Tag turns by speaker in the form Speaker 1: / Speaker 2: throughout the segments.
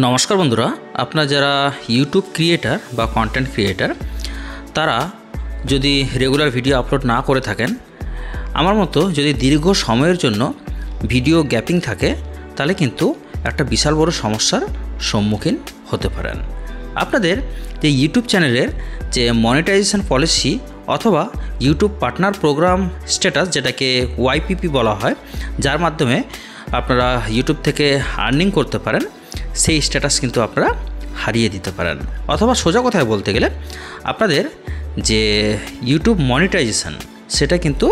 Speaker 1: নমস্কার বন্ধুরা, আপনারা যারা ইউটিউব ক্রিয়েটার বা কন্টেন্ট ক্রিয়েটার তারা যদি রেগুলার ভিডিও আপলোড না করে থাকেন, আমার মতো যদি দীর্ঘ সময়ের জন্য ভিডিও গ্যাপিং থাকে, তাহলে কিন্তু একটা বিশাল বড় সমস্যার সম্মুখীন হতে পারেন। আপনাদের যে ইউটিউব চ্যানেলের যে মনিটাইজেশন পলিসি অথবা ইউটিউব পার্টনার প্রোগ্রাম স্ট্যাটাস, যেটাকে ওয়াইপিপি বলা হয়, যার মাধ্যমে আপনারা ইউটিউব থেকে আর্নিং করতে পারেন, সেই স্ট্যাটাস কিন্তু আপনারা হারিয়ে দিতে পারেন। অথবা সোজা কথায় বলতে গেলে আপনাদের যে ইউটিউব মনিটাইজেশন সেটা কিন্তু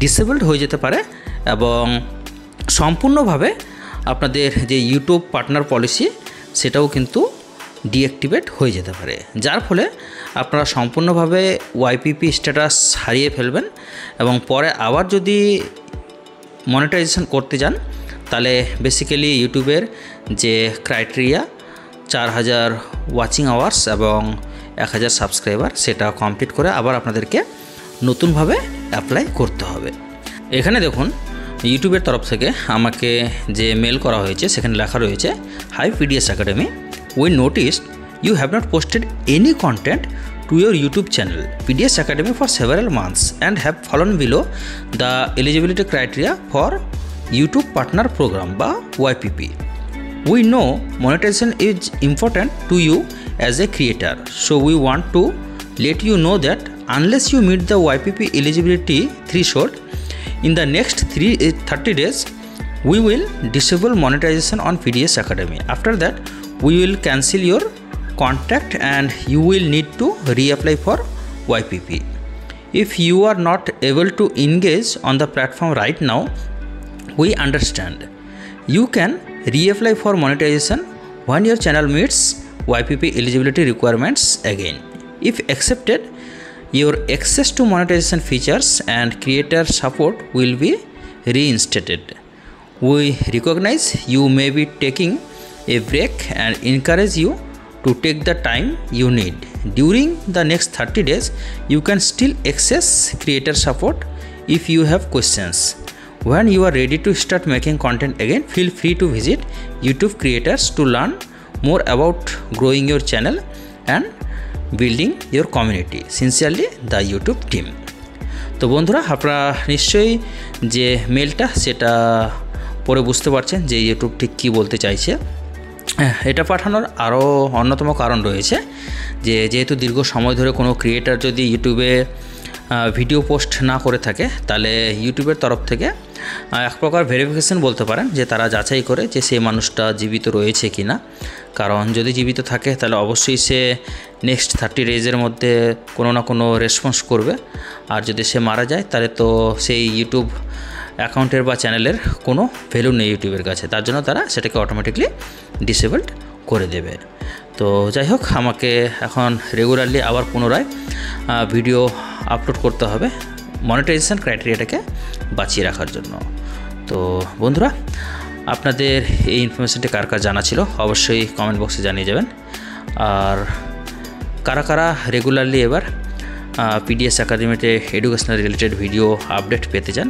Speaker 1: ডিসেবলড হয়ে যেতে পারে এবং সম্পূর্ণভাবে আপনাদের যে ইউটিউব পার্টনার পলিসি সেটাও কিন্তু ডিঅ্যাক্টিভেট হয়ে যেতে পারে, যার ফলে আপনারা সম্পূর্ণভাবে ওয়াইপিপি স্ট্যাটাস হারিয়ে ফেলবেন এবং পরে আবার যদি মনিটাইজেশন করতে যান তাহলে বেসিক্যালি ইউটিউবের যে ক্রাইটেরিয়া 4000 ওয়াচিং আওয়ার্স এবং 1000 সাবস্ক্রাইবার সেটা কমপ্লিট করে আবার আপনাদেরকে নতুনভাবে অ্যাপ্লাই করতে হবে। এখানে দেখুন ইউটিউবের তরফ থেকে আমাকে যে মেল করা হয়েছে সেখানে লেখা রয়েছে, hi PDS academy, we noticed you have not posted any content to your YouTube channel PDS Academy for several months and have fallen below the eligibility criteria for YouTube Partner Program বা YPP. We know monetization is important to you as a creator, so we want to let you know that unless you meet the YPP eligibility threshold in the next 30 days, we will disable monetization on PDS Academy. After that, we will cancel your contract and you will need to reapply for YPP. If you are not able to engage on the platform right now, we understand. You can reapply for monetization when your channel meets YPP eligibility requirements again. If accepted, your access to monetization features and creator support will be reinstated. We recognize you may be taking a break and encourage you to take the time you need. During the next 30 days, you can still access creator support if you have questions. When you are ready to start making content again, feel free to visit YouTube Creators to learn more about growing your channel and building your community. Sincerely, the YouTube team. তো বন্ধুরা, আপনারা নিশ্চয়ই যে মেলটা সেটা পরে বুঝতে পারছেন যে ইউটিউব ঠিক কী বলতে চাইছে। এটা পাঠানোর আরও অন্যতম কারণ রয়েছে যে যেহেতু দীর্ঘ সময় ধরে কোনো ক্রিয়েটার যদি ইউটিউবে ভিডিও পোস্ট না করে থাকে, তাহলে ইউটিউবের তরফ থেকে এক প্রকার ভেরিফিকেশন বলতে পারেন যে তারা যাচাই করে যে সেই মানুষটা জীবিত রয়েছে কি না। কারণ যদি জীবিত থাকে তাহলে অবশ্যই সে নেক্সট 30 ডেজের মধ্যে কোনো না কোনো রেসপন্স করবে, আর যদি সে মারা যায় তাহলে তো সেই ইউটিউব অ্যাকাউন্টের বা চ্যানেলের কোনো ভ্যালু নেই ইউটিউবের কাছে, তার জন্য তারা সেটাকে অটোমেটিকলি ডিসেবলড করে দেবে। তো যাই হোক, আমাকে এখন রেগুলারলি আবার পুনরায় ভিডিও আপলোড করতে হবে মনিটাইজেশন ক্রাইটেরিয়াটাকে বাঁচিয়ে রাখার জন্য। তো বন্ধুরা, আপনাদের এই ইনফরমেশনটি কার কার জানা ছিল অবশ্যই কমেন্ট বক্সে জানিয়ে যাবেন। আর কারা কারা রেগুলারলি এবার পিডিএস একাডেমিতে এডুকেশনাল রিলেটেড ভিডিও আপডেট পেতে চান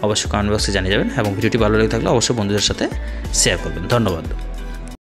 Speaker 1: অবশ্যই কমেন্ট বক্সে জানিয়ে যাবেন এবং ভিডিওটি ভালো লেগে থাকলে অবশ্যই বন্ধুদের সাথে শেয়ার করবেন। ধন্যবাদ।